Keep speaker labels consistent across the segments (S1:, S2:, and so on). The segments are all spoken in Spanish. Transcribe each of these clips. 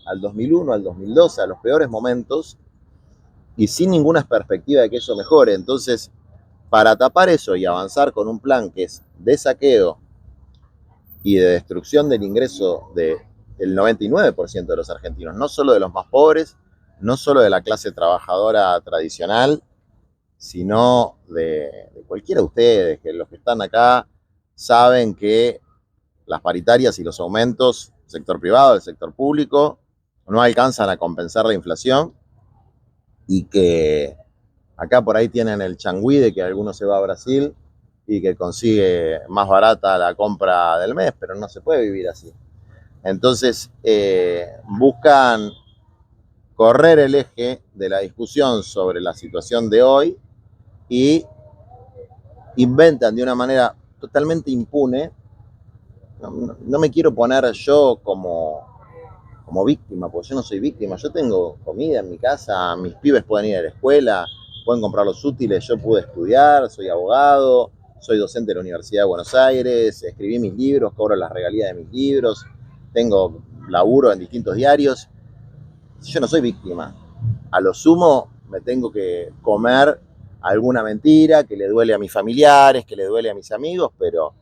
S1: al 2001, al 2012, a los peores momentos, y sin ninguna perspectiva de que eso mejore. Entonces, para tapar eso y avanzar con un plan que es de saqueo y de destrucción del ingreso del 99% de los argentinos, no solo de los más pobres, no solo de la clase trabajadora tradicional, sino de cualquiera de ustedes, que los que están acá saben que las paritarias y los aumentos del sector privado, del sector público, no alcanzan a compensar la inflación y que acá por ahí tienen el changüí de que alguno se va a Brasil y que consigue más barata la compra del mes, pero no se puede vivir así. Entonces, buscan correr el eje de la discusión sobre la situación de hoy y inventan de una manera totalmente impune. No me quiero poner yo como víctima, porque yo no soy víctima. Yo tengo comida en mi casa, mis pibes pueden ir a la escuela, pueden comprar los útiles, yo pude estudiar, soy abogado, soy docente de la Universidad de Buenos Aires, escribí mis libros, cobro las regalías de mis libros, tengo laburo en distintos diarios. Yo no soy víctima. A lo sumo me tengo que comer alguna mentira que le duele a mis familiares, que le duele a mis amigos, pero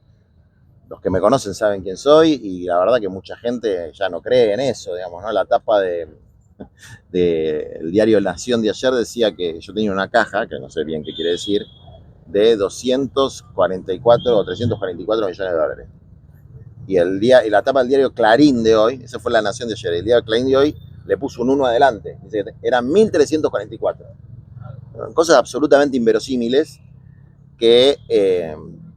S1: los que me conocen saben quién soy y la verdad que mucha gente ya no cree en eso, digamos, ¿no? La tapa del diario La Nación de ayer decía que yo tenía una caja, que no sé bien qué quiere decir, de 244 o 344 millones de dólares. Y la tapa del diario Clarín de hoy, esa fue La Nación de ayer, el diario Clarín de hoy le puso un 1 adelante, dice que eran 1.344. Cosas absolutamente inverosímiles que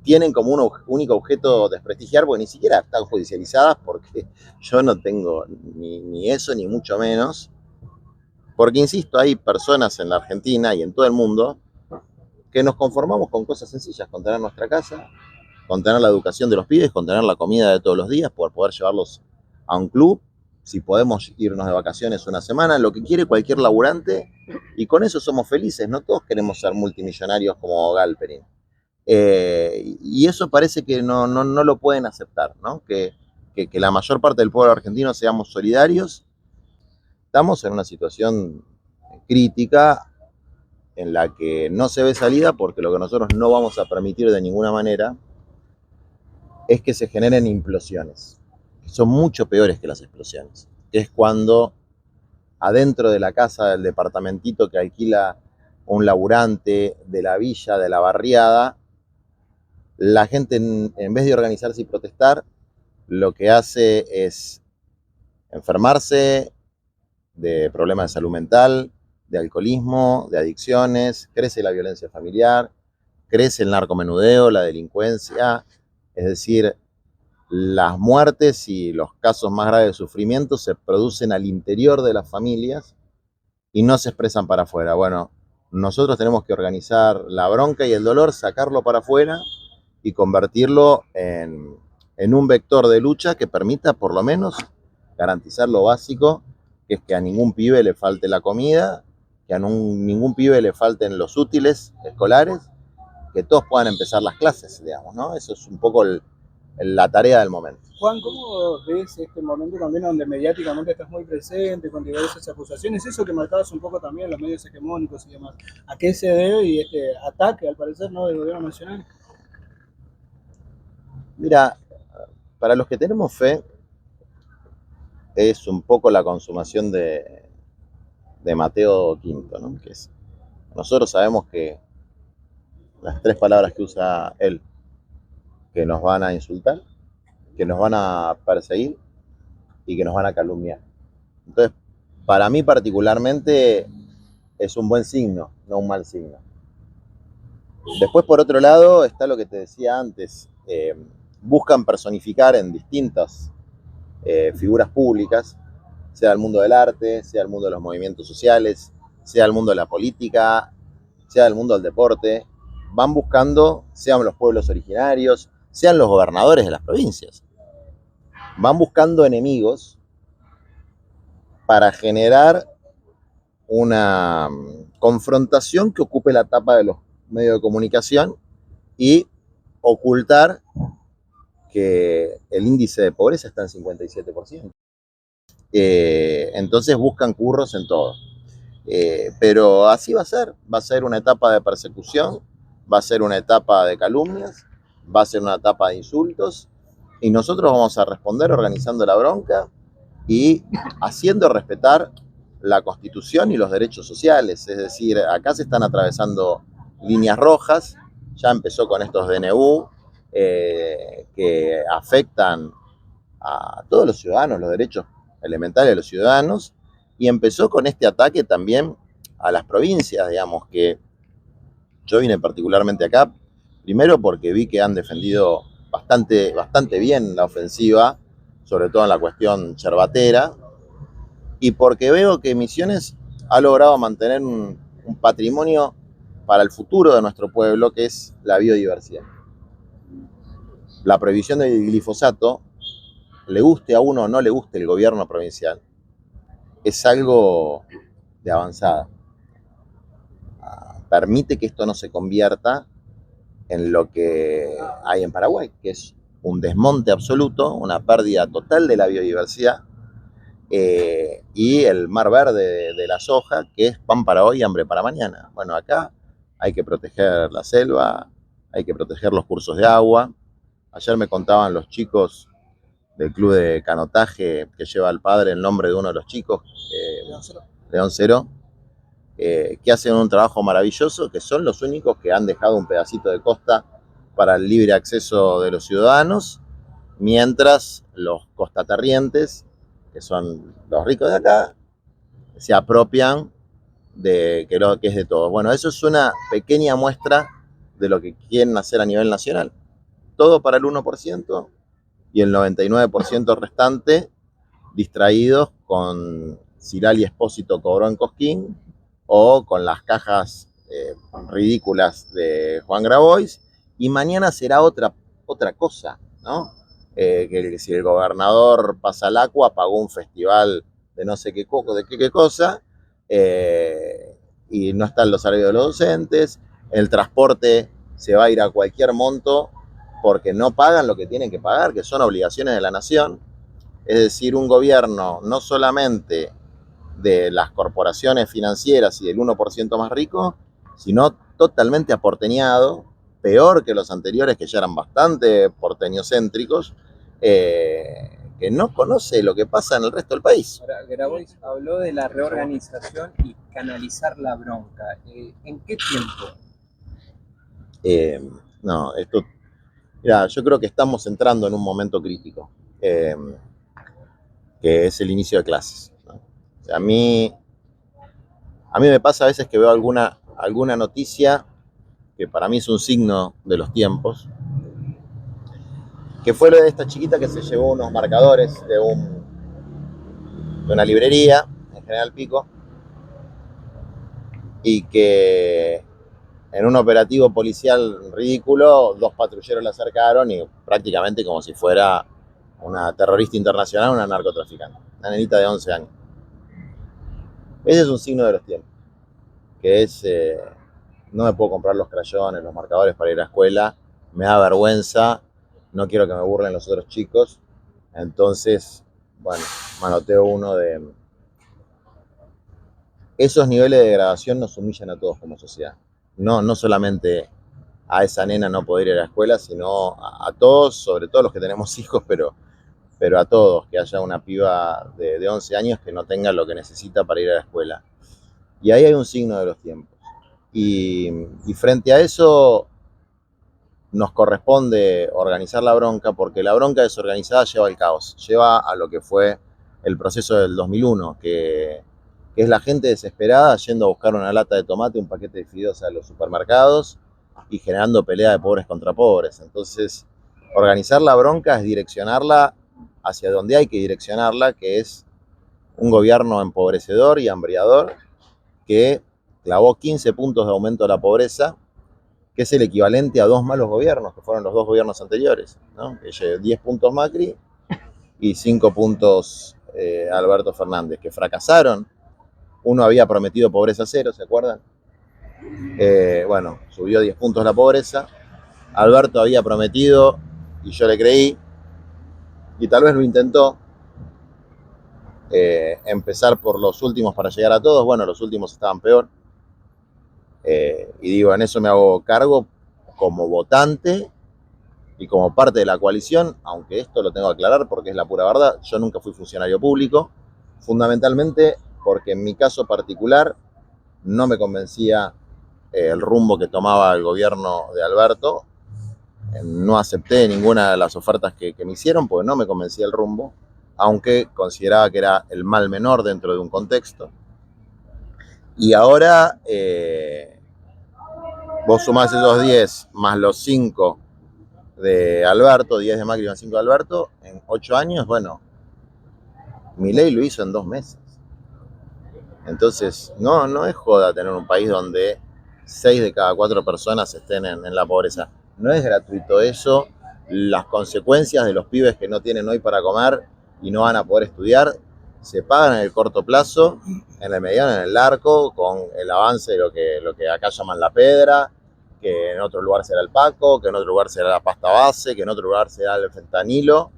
S1: tienen como un único objeto desprestigiar, porque ni siquiera están judicializadas, porque yo no tengo ni eso, ni mucho menos. Porque, insisto, hay personas en la Argentina y en todo el mundo que nos conformamos con cosas sencillas, con tener nuestra casa, con tener la educación de los pibes, con tener la comida de todos los días, poder llevarlos a un club, si podemos irnos de vacaciones una semana, lo que quiere cualquier laburante, y con eso somos felices. No todos queremos ser multimillonarios como Galperin. Y eso parece que no lo pueden aceptar, ¿no? Que la mayor parte del pueblo argentino seamos solidarios. Estamos en una situación crítica en la que no se ve salida, porque lo que nosotros no vamos a permitir de ninguna manera es que se generen implosiones, que son mucho peores que las explosiones, que es cuando adentro de la casa, del departamentito que alquila un laburante, de la villa, de la barriada, la gente en vez de organizarse y protestar, lo que hace es enfermarse de problemas de salud mental, de alcoholismo, de adicciones, crece la violencia familiar, crece el narcomenudeo, la delincuencia, es decir, las muertes y los casos más graves de sufrimiento se producen al interior de las familias y no se expresan para afuera. Bueno, nosotros tenemos que organizar la bronca y el dolor, sacarlo para afuera y convertirlo en un vector de lucha que permita por lo menos garantizar lo básico, que es que a ningún pibe le falte la comida, que a ningún pibe le falten los útiles escolares, que todos puedan empezar las clases, digamos, ¿no? Eso es un poco la tarea del momento.
S2: Juan, ¿cómo ves este momento también donde mediáticamente estás muy presente con diversas acusaciones? Eso que marcabas un poco también en los medios hegemónicos y demás. ¿A qué se debe y este ataque, al parecer, no del gobierno nacional?
S1: Mira, para los que tenemos fe, es un poco la consumación de Mateo V, ¿no? Que es, nosotros sabemos que las tres palabras que usa él, que nos van a insultar, que nos van a perseguir y que nos van a calumniar. Entonces, para mí particularmente es un buen signo, no un mal signo. Después, por otro lado, está lo que te decía antes. Buscan personificar en distintas figuras públicas, sea el mundo del arte, sea el mundo de los movimientos sociales, sea el mundo de la política, sea el mundo del deporte. Van buscando, sean los pueblos originarios, sean los gobernadores de las provincias. Van buscando enemigos para generar una confrontación que ocupe la tapa de los medios de comunicación y ocultar que el índice de pobreza está en 57%. Entonces buscan curros en todo. Pero así va a ser una etapa de persecución, va a ser una etapa de calumnias, va a ser una etapa de insultos, y nosotros vamos a responder organizando la bronca y haciendo respetar la Constitución y los derechos sociales. Es decir, acá se están atravesando líneas rojas, ya empezó con estos DNU que afectan a todos los ciudadanos, los derechos elementales de los ciudadanos, y empezó con este ataque también a las provincias, digamos, que yo vine particularmente acá, primero porque vi que han defendido bastante bien la ofensiva, sobre todo en la cuestión yerbatera, y porque veo que Misiones ha logrado mantener un patrimonio para el futuro de nuestro pueblo, que es la biodiversidad. La prohibición del glifosato, le guste a uno o no le guste el gobierno provincial, es algo de avanzada. Permite que esto no se convierta en lo que hay en Paraguay, que es un desmonte absoluto, una pérdida total de la biodiversidad, y el mar verde de la soja, que es pan para hoy, hambre para mañana. Bueno, acá hay que proteger la selva, hay que proteger los cursos de agua. Ayer me contaban los chicos del club de canotaje que lleva al padre el nombre de uno de los chicos, León Cero, que hacen un trabajo maravilloso, que son los únicos que han dejado un pedacito de costa para el libre acceso de los ciudadanos, mientras los costaterrientes, que son los ricos de acá, se apropian de que lo que es de todos. Bueno, eso es una pequeña muestra de lo que quieren hacer a nivel nacional. Todo para el 1% y el 99% restante distraídos con Cirali Espósito cobró en Cosquín o con las cajas ridículas de Juan Grabois, y mañana será otra cosa, ¿no? Que si el gobernador pasa al Acua, pagó un festival de no sé qué cosa, y no están los salarios de los docentes, el transporte se va a ir a cualquier monto porque no pagan lo que tienen que pagar, que son obligaciones de la nación. Es decir, un gobierno no solamente de las corporaciones financieras y del 1% más rico, sino totalmente aporteñado, peor que los anteriores que ya eran bastante porteñocéntricos, que no conoce lo que pasa en el resto del país.
S3: Ahora, Grabois habló de la reorganización y canalizar la bronca. ¿En qué tiempo?
S1: No, esto, mira, yo creo que estamos entrando en un momento crítico, que es el inicio de clases, ¿no? O sea, a mí me pasa a veces que veo alguna noticia que para mí es un signo de los tiempos, que fue lo de esta chiquita que se llevó unos marcadores de una librería en General Pico, y que en un operativo policial ridículo 2 patrulleros la acercaron y prácticamente como si fuera una terrorista internacional, una narcotraficante, una nenita de 11 años. Ese es un signo de los tiempos, que es, no me puedo comprar los crayones, los marcadores para ir a la escuela, me da vergüenza, no quiero que me burlen los otros chicos, entonces, bueno, manoteo uno de... Esos niveles de degradación nos humillan a todos como sociedad. No solamente a esa nena no poder ir a la escuela, sino a todos, sobre todo los que tenemos hijos, pero a todos, que haya una piba de 11 años que no tenga lo que necesita para ir a la escuela. Y ahí hay un signo de los tiempos. Y frente a eso nos corresponde organizar la bronca, porque la bronca desorganizada lleva al caos, lleva a lo que fue el proceso del 2001, que es la gente desesperada yendo a buscar una lata de tomate, un paquete de fideos a los supermercados y generando pelea de pobres contra pobres. Entonces, organizar la bronca es direccionarla hacia donde hay que direccionarla, que es un gobierno empobrecedor y hambriador que clavó 15 puntos de aumento de la pobreza, que es el equivalente a 2 malos gobiernos, que fueron los 2 gobiernos anteriores, ¿no? 10 puntos Macri y 5 puntos Alberto Fernández, que fracasaron. Uno había prometido pobreza cero, ¿se acuerdan? Bueno, subió 10 puntos la pobreza. Alberto había prometido, y yo le creí, y tal vez lo intentó, empezar por los últimos para llegar a todos. Bueno, los últimos estaban peor. Y digo, en eso me hago cargo como votante y como parte de la coalición, aunque esto lo tengo que aclarar porque es la pura verdad, yo nunca fui funcionario público, fundamentalmente porque en mi caso particular no me convencía el rumbo que tomaba el gobierno de Alberto, no acepté ninguna de las ofertas que me hicieron porque no me convencía el rumbo, aunque consideraba que era el mal menor dentro de un contexto. Y ahora vos sumás esos 10 más los 5 de Alberto, 10 de Macri más 5 de Alberto, en 8 años, bueno, Milei lo hizo en 2 meses. Entonces, no es joda tener un país donde 6 de cada 4 personas estén en la pobreza. No es gratuito eso. Las consecuencias de los pibes que no tienen hoy para comer y no van a poder estudiar se pagan en el corto plazo, en el mediano, en el largo, con el avance de lo que acá llaman la pedra, que en otro lugar será el paco, que en otro lugar será la pasta base, que en otro lugar será el fentanilo,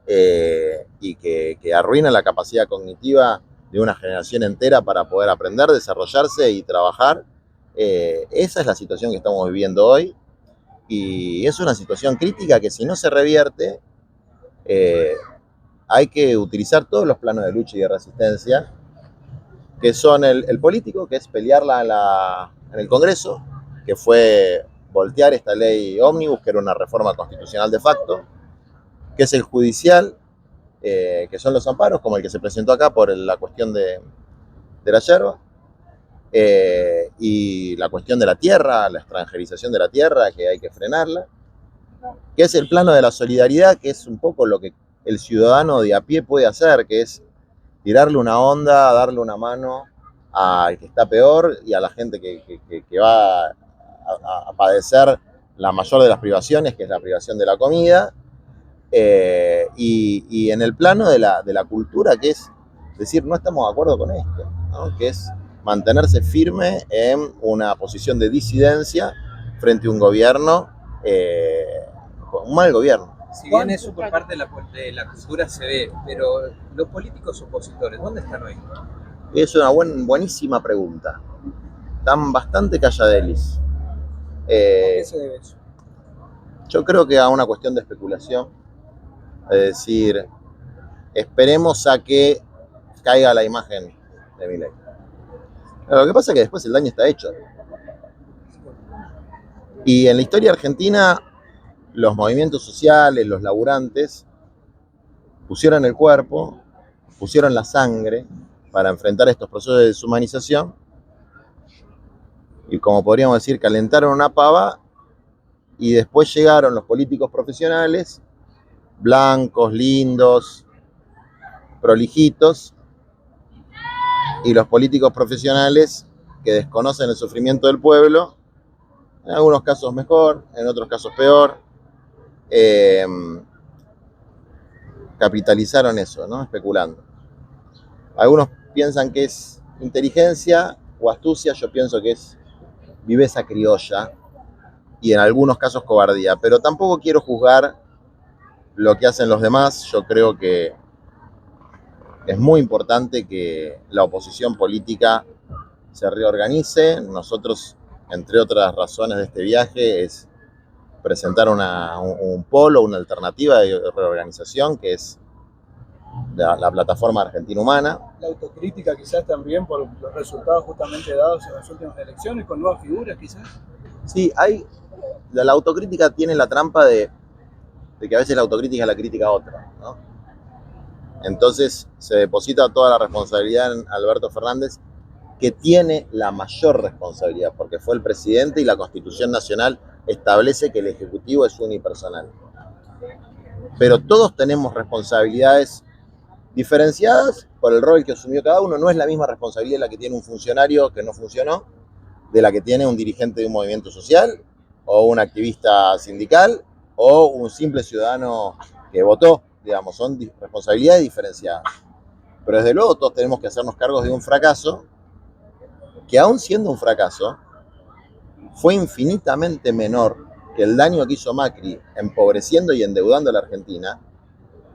S1: y que arruina la capacidad cognitiva de una generación entera para poder aprender, desarrollarse y trabajar. Esa es la situación que estamos viviendo hoy y es una situación crítica que si no se revierte, hay que utilizar todos los planos de lucha y de resistencia, que son el político, que es pelearla en el Congreso, que fue voltear esta ley ómnibus, que era una reforma constitucional de facto, que es el judicial, que son los amparos, como el que se presentó acá por la cuestión de la yerba, y la cuestión de la tierra, la extranjerización de la tierra, que hay que frenarla, que es el plano de la solidaridad, que es un poco lo que el ciudadano de a pie puede hacer, que es tirarle una onda, darle una mano al que está peor y a la gente que va a padecer la mayor de las privaciones, que es la privación de la comida, y en el plano de la cultura, que es decir, no estamos de acuerdo con esto, ¿no? Que es mantenerse firme en una posición de disidencia frente a un gobierno, un mal gobierno.
S3: Si bien eso por parte de la cultura se ve, pero los políticos opositores, ¿dónde están hoy?
S1: Es una buenísima pregunta. Están bastante calladelis.
S2: ¿A qué se debe eso?
S1: Yo creo que a una cuestión de especulación. Es decir, esperemos a que caiga la imagen de Milei. Lo que pasa es que después el daño está hecho. Y en la historia argentina, los movimientos sociales, los laburantes, pusieron el cuerpo, pusieron la sangre para enfrentar estos procesos de deshumanización y, como podríamos decir, calentaron una pava y después llegaron los políticos profesionales, blancos, lindos, prolijitos, y los políticos profesionales que desconocen el sufrimiento del pueblo, en algunos casos mejor, en otros casos peor, capitalizaron eso, ¿no? Especulando. Algunos piensan que es inteligencia o astucia, yo pienso que es viveza criolla y en algunos casos cobardía, pero tampoco quiero juzgar lo que hacen los demás. Yo creo que es muy importante que la oposición política se reorganice. Nosotros, entre otras razones de este viaje, es presentar un polo, una alternativa de reorganización, que es la plataforma Argentina Humana.
S2: La autocrítica quizás también por los resultados justamente dados en las últimas elecciones, con nuevas figuras quizás.
S1: Sí, la autocrítica tiene la trampa de que a veces la autocrítica es la crítica a otra, ¿no? Entonces se deposita toda la responsabilidad en Alberto Fernández, que tiene la mayor responsabilidad, porque fue el presidente y la Constitución Nacional establece que el Ejecutivo es unipersonal. Pero todos tenemos responsabilidades diferenciadas por el rol que asumió cada uno. No es la misma responsabilidad la que tiene un funcionario que no funcionó, de la que tiene un dirigente de un movimiento social, o un activista sindical, o un simple ciudadano que votó. Digamos, son responsabilidades diferenciadas. Pero desde luego todos tenemos que hacernos cargos de un fracaso, que aún siendo un fracaso, fue infinitamente menor que el daño que hizo Macri empobreciendo y endeudando a la Argentina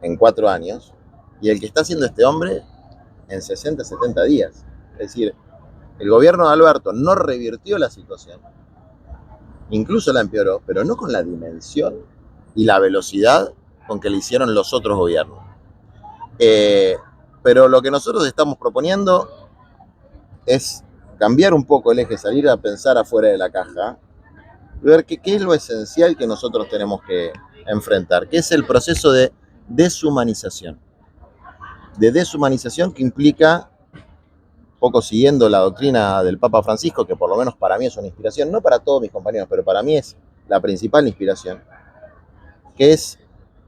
S1: en 4 años, y el que está haciendo este hombre en 60, 70 días. Es decir, el gobierno de Alberto no revirtió la situación, incluso la empeoró, pero no con la dimensión y la velocidad con que le hicieron los otros gobiernos. Pero lo que nosotros estamos proponiendo es cambiar un poco el eje, salir a pensar afuera de la caja, ver qué es lo esencial que nosotros tenemos que enfrentar, que es el proceso de deshumanización. De deshumanización que implica, poco siguiendo la doctrina del Papa Francisco, que por lo menos para mí es una inspiración, no para todos mis compañeros, pero para mí es la principal inspiración, que es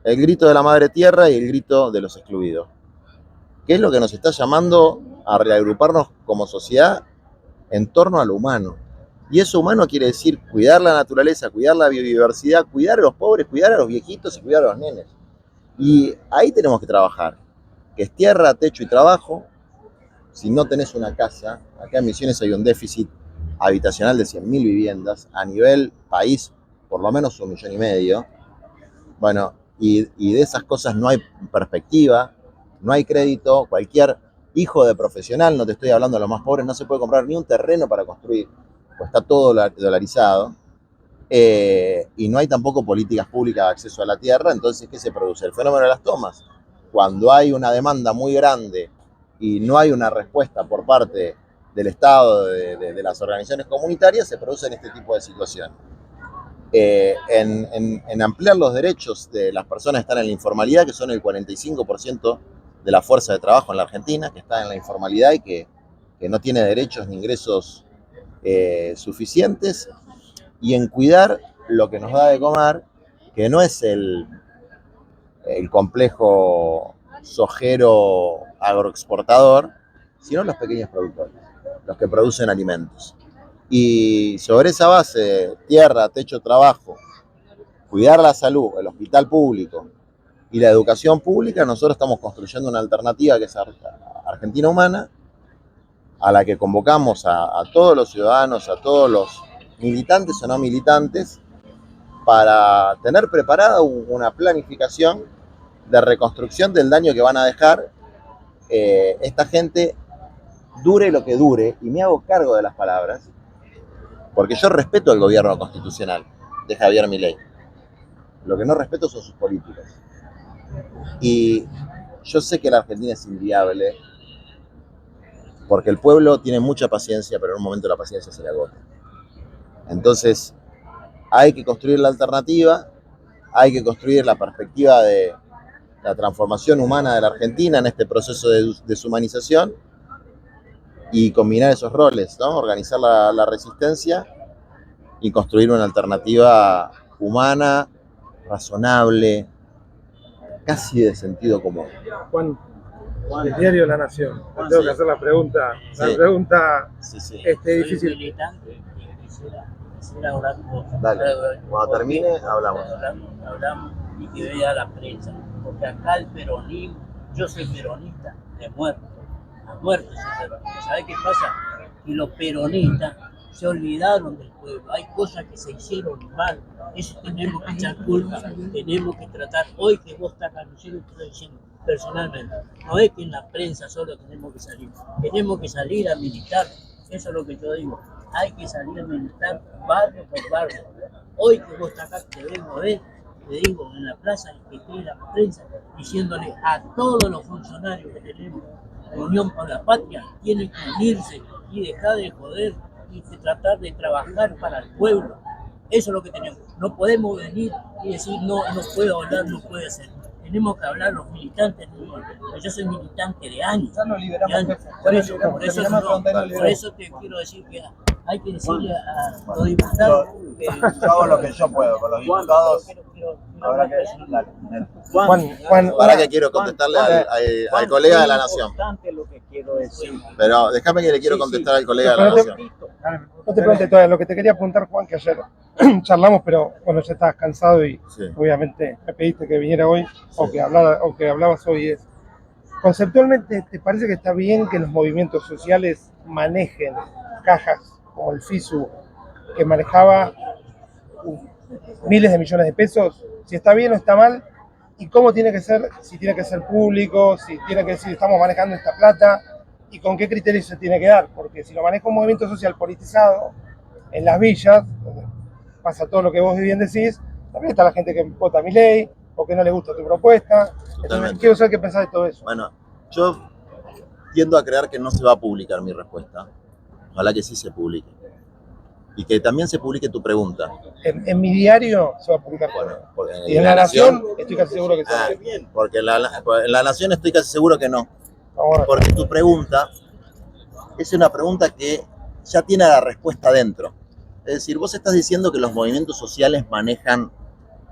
S1: el grito de la Madre Tierra y el grito de los excluidos, que es lo que nos está llamando a reagruparnos como sociedad en torno a lo humano. Y eso humano quiere decir cuidar la naturaleza, cuidar la biodiversidad, cuidar a los pobres, cuidar a los viejitos y cuidar a los nenes. Y ahí tenemos que trabajar, que es tierra, techo y trabajo. Si no tenés una casa, acá en Misiones hay un déficit habitacional de 100.000 viviendas, a nivel país por lo menos 1,5 millones. Bueno, y de esas cosas no hay perspectiva, no hay crédito. Cualquier hijo de profesional, no te estoy hablando de los más pobres, no se puede comprar ni un terreno para construir, pues está todo dolarizado. Y no hay tampoco políticas públicas de acceso a la tierra. Entonces, ¿qué se produce? El fenómeno de las tomas. Cuando hay una demanda muy grande y no hay una respuesta por parte del Estado, de las organizaciones comunitarias, se producen este tipo de situaciones. En ampliar los derechos de las personas que están en la informalidad, que son el 45% de la fuerza de trabajo en la Argentina, que está en la informalidad y que no tiene derechos ni ingresos suficientes, y en cuidar lo que nos da de comer, que no es el complejo sojero agroexportador, sino los pequeños productores, los que producen alimentos. Y sobre esa base, tierra, techo, trabajo, cuidar la salud, el hospital público y la educación pública, nosotros estamos construyendo una alternativa que es Argentina Humana, a la que convocamos a todos los ciudadanos, a todos los militantes o no militantes, para tener preparada una planificación de reconstrucción del daño que van a dejar esta gente, dure lo que dure, y me hago cargo de las palabras, porque yo respeto el gobierno constitucional de Javier Milei. Lo que no respeto son sus políticas. Y yo sé que la Argentina es inviable, porque el pueblo tiene mucha paciencia, pero en un momento la paciencia se le agota. Entonces, hay que construir la alternativa, hay que construir la perspectiva de la transformación humana de la Argentina en este proceso de deshumanización y combinar esos roles, ¿no? Organizar la resistencia y construir una alternativa humana, razonable, casi de sentido común.
S4: Juan, el diario La Nación. Te tengo que hacer la pregunta. La pregunta difícil.
S5: Soy militante y quisiera hablar con...
S1: Dale, cuando termine hablamos.
S5: Hablamos y que vea la prensa. Porque acá el peronismo, yo soy peronista de muerte. A muerte soy peronista. ¿Sabes qué pasa? Que los peronistas se olvidaron del pueblo. Hay cosas que se hicieron mal. Eso tenemos que echar culpa. Tenemos que tratar. Hoy que vos estás acá, yo lo estoy diciendo personalmente. No es que en la prensa solo tenemos que salir. Tenemos que salir a militar. Eso es lo que yo digo. Hay que salir a militar barrio por barrio. Hoy que vos estás acá, te vengo a ver, te digo, en la plaza, que esté la prensa, diciéndole a todos los funcionarios que tenemos Unión por la Patria, tienen que unirse y dejar de joder y de tratar de trabajar para el pueblo. Eso es lo que tenemos. No podemos venir y decir, no puedo hablar, no puedo hacer. Tenemos que hablar los militantes. Yo soy militante de años.
S3: Ya nos liberamos.
S5: Por eso te quiero decir que hay que decirle a los diputados que...
S1: Yo hago lo que yo puedo con los diputados. Habrá que...
S4: Juan,
S1: Ahora que quiero contestarle al colega de La Nación.
S3: Lo que quiero decir.
S1: Pero déjame que le quiero contestar al colega de La Nación.
S4: no te pregunté todavía. Lo que te quería preguntar, Juan, que ayer charlamos, pero bueno, ya estabas cansado y obviamente me pediste que viniera hoy o que hablabas hoy. Es conceptualmente, ¿te parece que está bien que los movimientos sociales manejen cajas como el FISU, que manejaba miles de millones de pesos? Si está bien o está mal, y cómo tiene que ser, si tiene que ser público, si tiene que decir estamos manejando esta plata, y con qué criterios se tiene que dar, porque si lo maneja un movimiento social politizado, en las villas, donde pasa todo lo que vos bien decís, también está la gente que vota a Milei, o que no le gusta tu propuesta. Entonces, quiero saber qué pensás de todo eso.
S1: Bueno, yo tiendo a creer que no se va a publicar mi respuesta. Ojalá que sí se publique. Y que también se publique tu pregunta.
S4: En mi diario se va a publicar.
S1: Bueno,
S4: y en La Nación estoy casi seguro que sí.
S1: Porque en la Nación estoy casi seguro que no.
S4: Ahora,
S1: Porque tu pregunta es una pregunta que ya tiene la respuesta dentro. Es decir, vos estás diciendo que los movimientos sociales manejan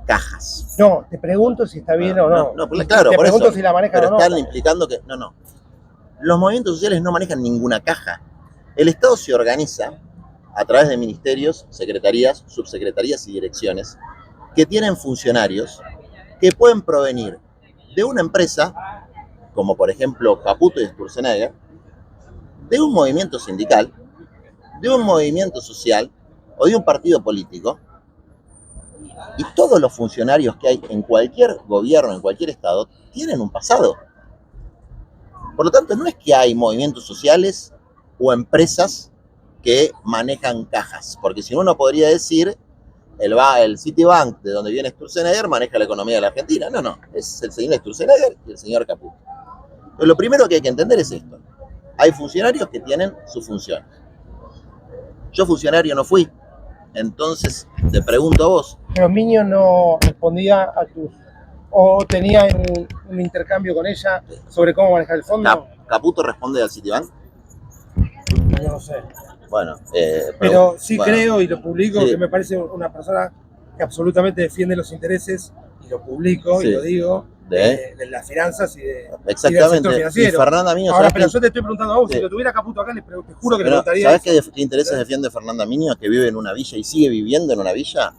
S1: cajas.
S4: no, te pregunto si está bien o no.
S1: No, claro,
S4: te
S1: por
S4: pregunto
S1: eso.
S4: si la manejan
S1: Pero
S4: o no.
S1: están implicando que... No. Los movimientos sociales no manejan ninguna caja. El Estado se organiza a través de ministerios, secretarías, subsecretarías y direcciones que tienen funcionarios que pueden provenir de una empresa, como por ejemplo Caputo y Sturzenegger, de un movimiento sindical, de un movimiento social o de un partido político. Y todos los funcionarios que hay en cualquier gobierno, en cualquier estado, tienen un pasado. Por lo tanto, no es que hay movimientos sociales o empresas que manejan cajas, porque si no, uno podría decir el Citibank, de donde viene Sturzenegger, maneja la economía de la Argentina. No, es el señor Sturzenegger y el señor Caputo. Entonces, lo primero que hay que entender es esto. Hay funcionarios que tienen sus funciones. Yo funcionario no fui, entonces te pregunto a vos.
S4: Pero Miño no respondía a tus... o tenía un intercambio con ella sobre cómo manejar el fondo.
S1: ¿Caputo responde al Citibank?
S4: No lo sé.
S1: Bueno,
S4: pero sí
S1: bueno,
S4: creo y lo publico,
S1: sí.
S4: que me parece una persona que absolutamente defiende los intereses, y lo publico
S1: Sí.
S4: y lo digo,
S1: de
S4: las finanzas y del
S1: exactamente.
S4: sector financiero.
S1: Y Fernanda Miño,
S4: Ahora,
S1: ¿sabés
S4: pero
S1: qué?
S4: yo te estoy preguntando a vos,
S1: Sí.
S4: si lo tuviera Caputo acá, te juro que le
S1: Pero,
S4: preguntaría.
S1: ¿sabés
S4: eso.
S1: qué intereses defiende Fernanda Miño, que vive en una villa y sigue viviendo en una villa?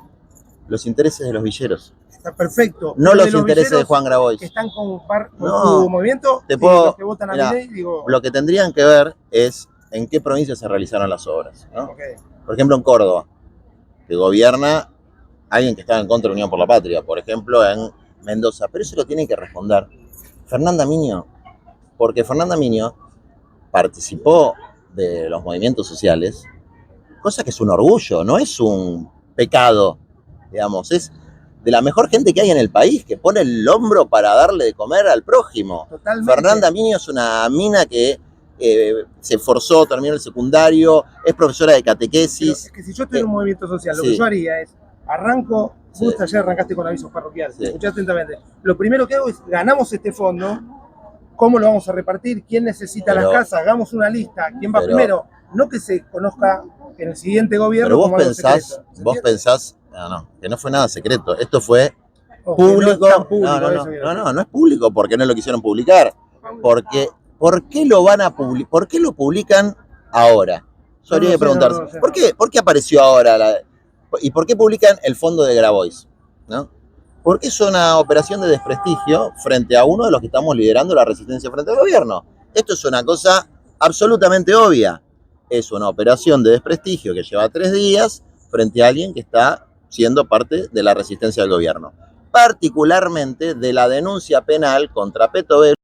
S1: Los intereses de los villeros.
S4: Está perfecto.
S1: No
S4: Pero
S1: los intereses de Juan Grabois.
S4: que están con
S1: No,
S4: tu movimiento,
S1: te
S4: y
S1: puedo-
S4: los que votan a
S1: mirá,
S4: Milei, digo,
S1: Lo que tendrían que ver es en qué provincia se realizaron las obras, ¿no?
S4: ok.
S1: Por ejemplo, en Córdoba, que gobierna alguien que estaba en contra de Unión por la Patria. Por ejemplo, en Mendoza. Pero eso lo tiene que responder Fernanda Miño. Porque Fernanda Miño participó de los movimientos sociales, cosa que es un orgullo, no es un pecado, digamos, es de la mejor gente que hay en el país, que pone el hombro para darle de comer al prójimo.
S4: Totalmente.
S1: Fernanda Miño es una mina que se esforzó, terminó el secundario, es profesora de
S4: Pero
S1: catequesis.
S4: es que si yo estoy en un movimiento social, lo
S1: Sí.
S4: que yo haría es, arranco,
S1: Sí.
S4: vos ayer arrancaste con avisos parroquiales,
S1: Sí.
S4: escuché atentamente. Lo primero que hago es, ganamos este fondo, ¿cómo lo vamos a repartir? ¿Quién necesita
S1: Pero-
S4: las casas? Hagamos una lista, ¿quién va
S1: pero-
S4: primero? No que se conozca en el siguiente gobierno
S1: Pero
S4: como algo secreto. ¿Se entiende?
S1: no, que no fue nada secreto, esto fue
S4: O que no es
S1: público.
S4: tan público, eso quiero decir.
S1: No es público porque no lo quisieron publicar. Porque, ¿por qué lo van a publicar? ¿Por qué lo publican ahora? Eso habría
S4: No
S1: que
S4: lo sé,
S1: preguntarse.
S4: no lo sé.
S1: ¿Por qué apareció ahora? ¿Y por qué publican el fondo de Grabois? ¿No? Porque es una operación de desprestigio frente a uno de los que estamos liderando la resistencia frente al gobierno. Esto es una cosa absolutamente obvia. Es una operación de desprestigio que lleva 3 días frente a alguien que está siendo parte de la resistencia del gobierno. Particularmente de la denuncia penal contra Petovelo